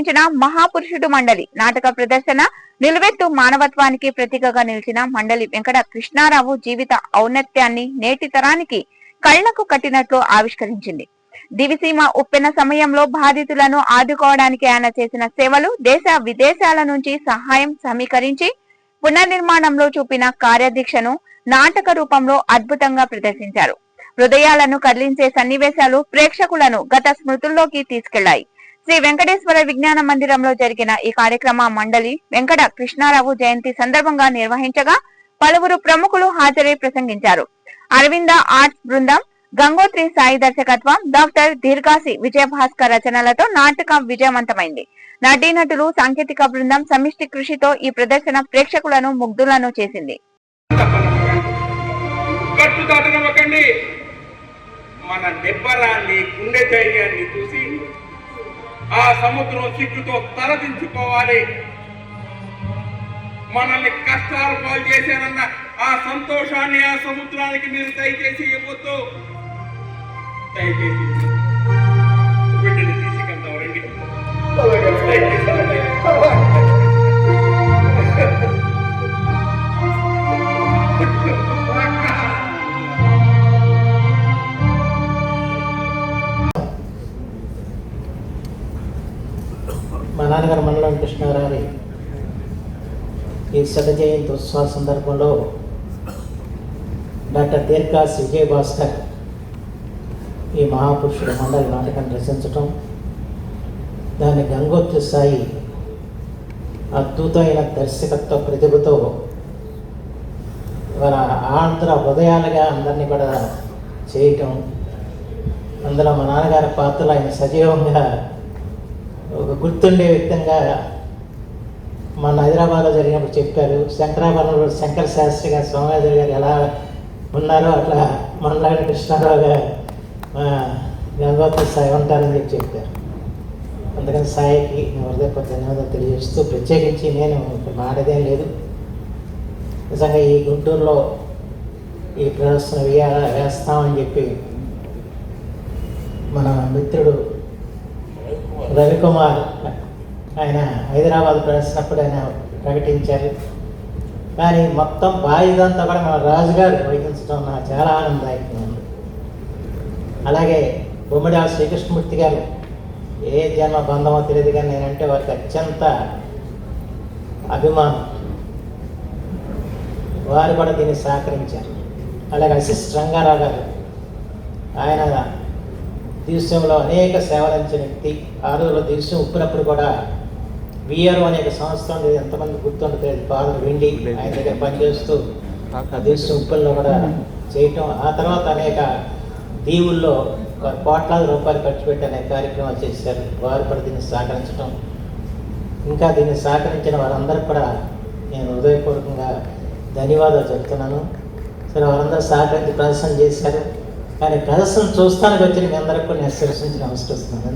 నిర్వహించిన మహాపురుషుడు మండలి నాటక ప్రదర్శన నిలువెత్తు మానవత్వానికి ప్రతీకగా నిలిచిన మండలి వెంకట కృష్ణారావు జీవిత ఔన్నత్యాన్ని నేటి తరానికి కళ్లకు కట్టినట్లు ఆవిష్కరించింది. దివిసీమ ఉప్పెన సమయంలో బాధితులను ఆదుకోవడానికి ఆయన చేసిన సేవలు, దేశ విదేశాల నుంచి సహాయం సమీకరించి పునర్నిర్మాణంలో చూపిన కార్యదీక్షను నాటక రూపంలో అద్భుతంగా ప్రదర్శించారు. హృదయాలను కదిలించే సన్నివేశాలు ప్రేక్షకులను గత స్మృతుల్లోకి తీసుకెళ్లాయి. శ్రీ వెంకటేశ్వర విజ్ఞాన మందిరంలో జరిగిన ఈ కార్యక్రమ మండలి వెంకట కృష్ణారావు జయంతి సందర్భంగా నిర్వహించగా పలువురు ప్రముఖులు హాజరై ప్రసంగించారు. అరవింద ఆర్ట్స్ బృందం, గంగోత్రి సాయి దర్శకత్వం, డాక్టర్ దీర్ఘాసి విజయభాస్కర్ రచనలతో నాటకం విజయవంతమైంది. నటీనటులు, సాంకేతిక బృందం సమిష్టి కృషితో ఈ ప్రదర్శన ప్రేక్షకులను ముగ్ధులను చేసింది. మన నిబ్బరాన్ని, గుండె ధైర్యాన్ని చూసి ఆ సముద్రం సిగ్గుతో తలదించుకోవాలి. మనల్ని కష్టాలు పాలు చేశారన్న ఆ సంతోషాన్ని ఆ సముద్రానికి మీరు దయచేసి ఇవ్వద్దు. దయచేసి బిడ్డని తీసుకెళ్తాం రండి. మా నాన్నగారు మండలం కృష్ణారావు ఈ శత జయంతి ఉత్సవ సందర్భంలో డాక్టర్ దీర్ఘాసి విజయభాస్కర్ ఈ మహాపురుషుడు మండలి నాటకాన్ని రచించటం, దాన్ని గంగోత్రి సాయి అద్భుతమైన దర్శకత్వ ప్రతిభతో వాళ్ళ ఆంధ్ర హృదయాలుగా అందరినీ కూడా చేయటం, అందులో మా నాన్నగారి పాత్రలు ఆయన సజీవంగా ఒక గుర్తుండే వ్యక్తంగా మన హైదరాబాద్లో జరిగినప్పుడు చెప్పారు. శంకరాభరణంలో శంకర శాస్త్రి గారు, సోమయాజులు గారు ఎలా ఉన్నారో అట్లా మనలాగా కృష్ణారావుగా గంగోత్రి సాయి ఉంటారని చెప్పారు. అందుకని సాయికి నేను హృదయపూర్వక ధన్యవాదాలు తెలియజేస్తూ, ప్రత్యేకించి నేను మాడేదేం లేదు. నిజంగా ఈ గుంటూరులో ఈ ప్రదర్శన వేస్తామని చెప్పి మన మిత్రుడు రవికుమార్ ఆయన హైదరాబాద్ ప్రదర్శనప్పుడు ఆయన ప్రకటించారు. కానీ మొత్తం బాధ్యతంతా కూడా మన రాజుగారు వహించడం నాకు చాలా ఆనందదాయకంగా ఉంది. అలాగే బొమ్మిడాల శ్రీకృష్ణమూర్తి గారు ఏ జన్మ బంధమో తెలియదు కానీ నేనంటే వారికి అత్యంత అభిమానం. వారు కూడా దీన్ని సహకరించారు. అలాగే అసిస్ట్ రంగారావు గారు, ఆయన దేశంలో అనేక సేవలు అందించిన వ్యక్తి. ఆ రోజుల్లో దేశం ఉప్పినప్పుడు కూడా విఆర్ఓ అనే సంస్థ ఉండేది, ఎంతమంది గుర్తుండలేదు, ఫాదర్ వెండి ఆయన దగ్గర పనిచేస్తూ ఆ దేశం ఉప్పుల్లో కూడా చేయటం. ఆ తర్వాత అనేక దీవుల్లో కోట్లాది రూపాయలు ఖర్చు పెట్టి అనేక కార్యక్రమాలు చేశారు. వారు కూడా దీన్ని సహకరించడం, ఇంకా దీన్ని సహకరించిన వారందరికీ కూడా నేను హృదయపూర్వకంగా ధన్యవాదాలు చెప్తున్నాను. సరే, వారందరూ సహకరించి ప్రదర్శన చేశారు. కానీ ప్రదర్శన చూస్తానికి వచ్చిన మీ అందరికీ నేను శిరస్సు నుంచి నమస్కరిస్తున్నాను.